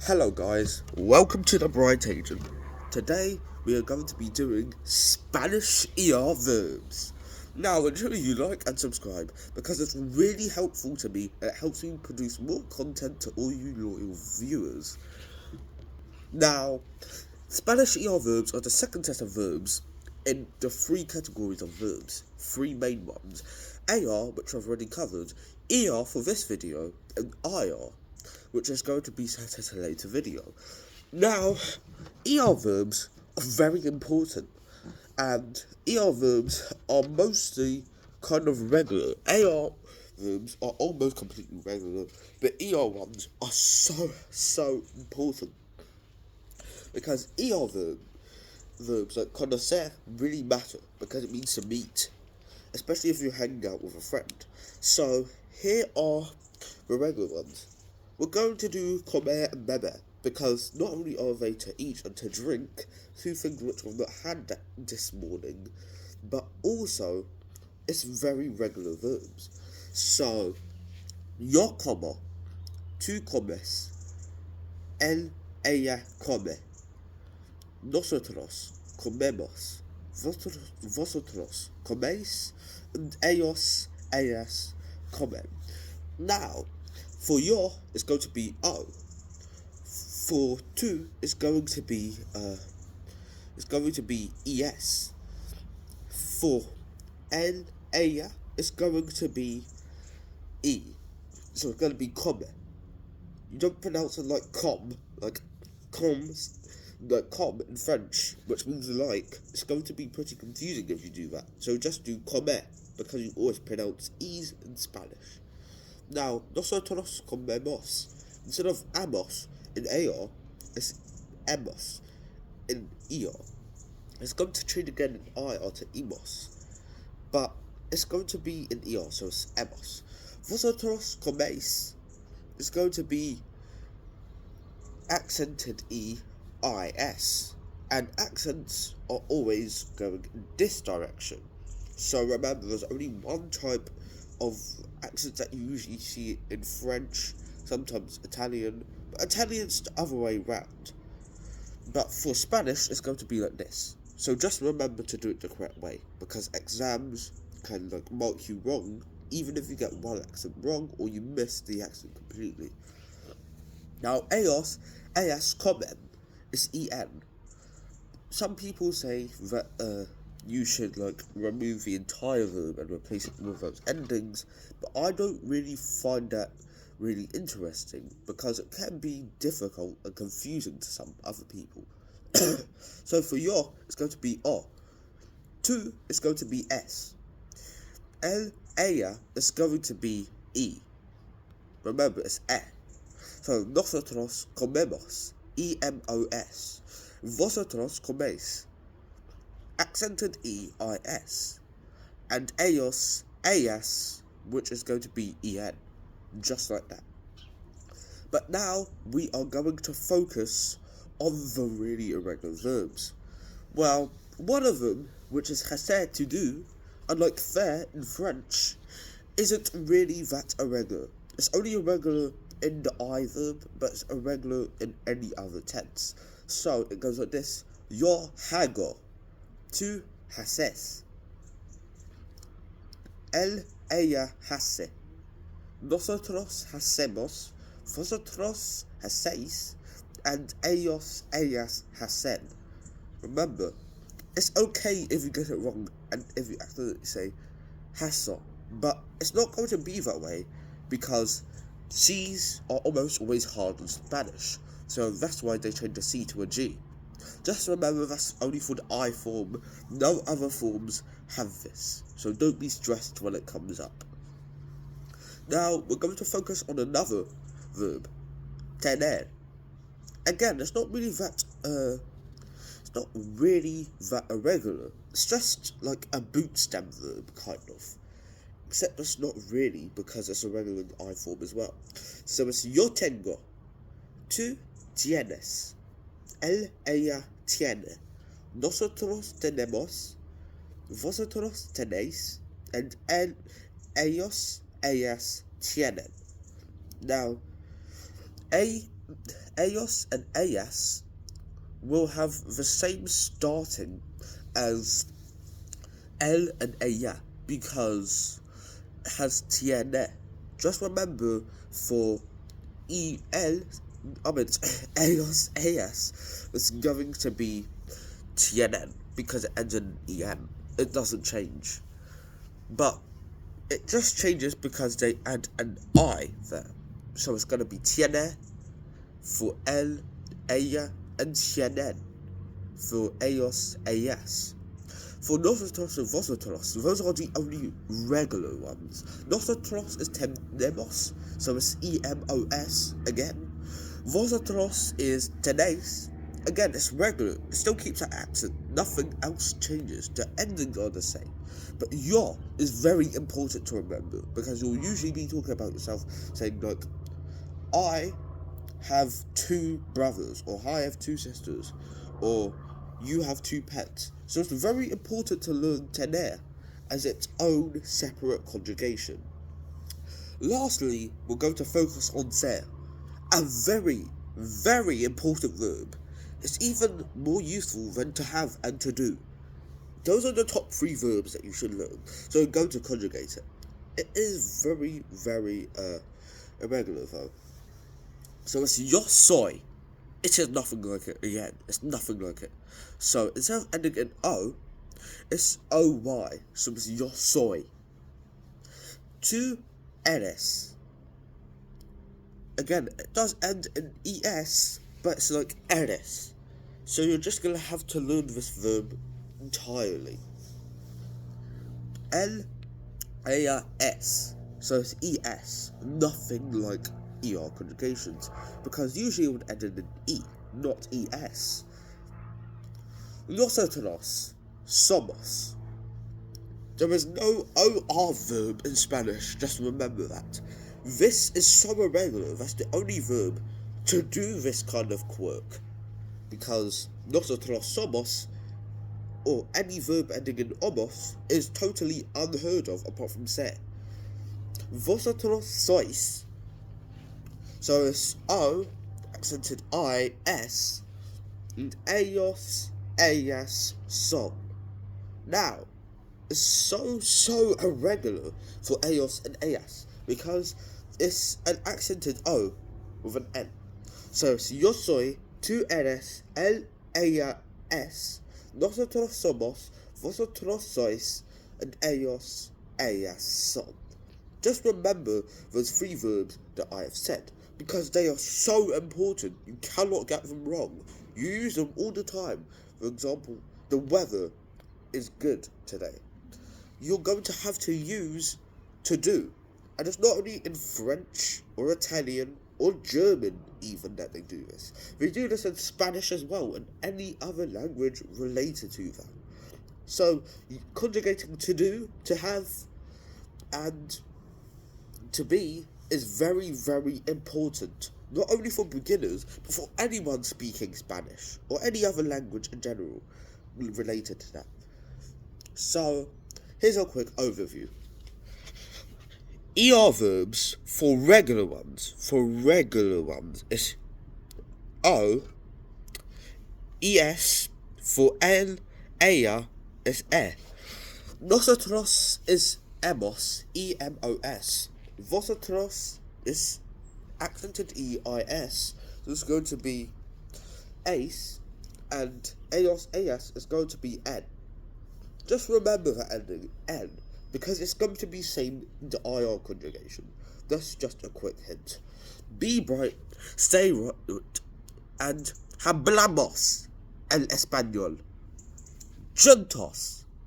Hello guys, welcome to the Bright Agent. Today we are going to be doing Spanish ER verbs. Now ensure you like and subscribe because it's really helpful to me and it helps me produce more content to all you loyal viewers. Now, Spanish ER verbs are the second set of verbs in the three categories of verbs, three main ones. AR, which I've already covered, ER for this video, and IR, which is going to be set at a later video. Now, ER verbs are very important, and ER verbs are mostly kind of regular. AR verbs are almost completely regular, but ER ones are so important. Because verbs like conocer really matter because it means to meet, especially if you're hanging out with a friend. So here are the regular ones. We're going to do comer and beber because not only are they to eat and to drink, two things which I've not had this morning, but also it's very regular verbs. So yo como, tú comes, ella come. Nosotros comemos, vosotros coméis, and ellas comen. Now, for yo, it's going to be o. For tú, it's going to be es. For ella, it's going to be e. So it's going to be come. You don't pronounce it like com, like coms. Like com in French, which means like. It's going to be pretty confusing if you do that. So just do comer, because you always pronounce e's in Spanish. Now, nosotros comemos. Instead of amos in AR, it's emos in ER. It's going to change again in IR to emos, but it's going to be in ER, so it's emos. Vosotros coméis is going to be accented EIS, and accents are always going in this direction. So remember, there's only one type of accents that you usually see in French, sometimes Italian, but Italian's the other way round. But for Spanish, it's going to be like this. So just remember to do it the correct way, because exams can mark you wrong, even if you get one accent wrong or you miss the accent completely. Now, AS comen is EN. Some people say that you should remove the entire verb and replace it with those endings, but I don't really find that really interesting because it can be difficult and confusing to some other people. So for yo, it's going to be O. Tú is going to be S. Ella is going to be E. Remember, it's E. So nosotros comemos, EMOS. Vosotros coméis, accented EIS. And ellas, which is going to be EN, just like that. But now we are going to focus on the really irregular verbs. Well, one of them, which is hacer, to do, unlike faire in French, isn't really that irregular. It's only irregular in the I verb, but it's irregular in any other tense. So it goes like this: yo hago, tú haces, ella hace, nosotros hacemos, vosotros hacéis, and ellas hacen. Remember, it's okay if you get it wrong and if you accidentally say hasso, but it's not going to be that way because C's are almost always hard in Spanish, so that's why they change the C to a G. Just remember that's only for the I form, no other forms have this, so don't be stressed when it comes up. Now, we're going to focus on another verb, tener. Again, it's not really that irregular. It's just like a boot stem verb, kind of. Except it's not really, because it's a regular I form as well. So it's yo tengo, tú tienes, ella tiene, nosotros tenemos, vosotros tenéis, and ellas tienen. Now, EOS and AS will have the same starting as L and AYA because it has tiene. Just remember for EOS AS it's going to be tienen because it ends in EN. It doesn't change. But it just changes because they add an I there. So it's going to be tiene for L, ella, and tienen for EOS AS. For nosotros and vosotros, those are the only regular ones. Nosotros is tenemos, so it's EMOS again. Vosotros is tenéis, again it's regular, it still keeps that accent, nothing else changes, the endings are the same. But yo is very important to remember, because you'll usually be talking about yourself saying like, I have 2 brothers, or I have 2 sisters, or you have 2 pets. So it's very important to learn tener as its own separate conjugation. Lastly, we're going to focus on ser, a very, very important verb. It's even more useful than to have and to do. Those are the top 3 verbs that you should learn. So go to conjugate it. It is very, very irregular though. So it's yo soy. It is nothing like it again. It's nothing like it. So instead of ending in O, it's OY. So it's yo soy. 2 eres. Again, it does end in ES, but it's like eres. So you're just going to have to learn this verb entirely. LAS. So it's ES. Nothing like ER conjugations, because usually it would end in an E, not ES. Nosotros somos. There is no OR verb in Spanish, just remember that. This is so irregular, that's the only verb to do this kind of quirk, because nosotros somos, or any verb ending in omos, is totally unheard of apart from ser. Vosotros sois. So it's O, accented I-S, and ellos, ellas, son. Now, it's so irregular for ellos and ellas, because it's an accented O with an N. So it's yo soy, 2 eres, él, ella, es, nosotros somos, vosotros sois, and ellos, ellas, son. Just remember those 3 verbs that I have said, because they are so important, you cannot get them wrong. You use them all the time. For example, the weather is good today. You're going to have to use to do. And it's not only in French, or Italian, or German even that they do this. They do this in Spanish as well, and any other language related to that. So, conjugating to do, to have, and to be is very, very important, not only for beginners, but for anyone speaking Spanish, or any other language in general related to that. So, here's a quick overview. ER verbs for regular ones, is O, ES, for L, ella, is E. Nosotros is emos, EMOS. Vosotros is accented EIS, so it's going to be ace, and ellos, ellas is going to be N. Just remember that ending, N, because it's going to be same in the IR conjugation. That's just a quick hint. Be bright, stay right, and hablamos el español. Juntos.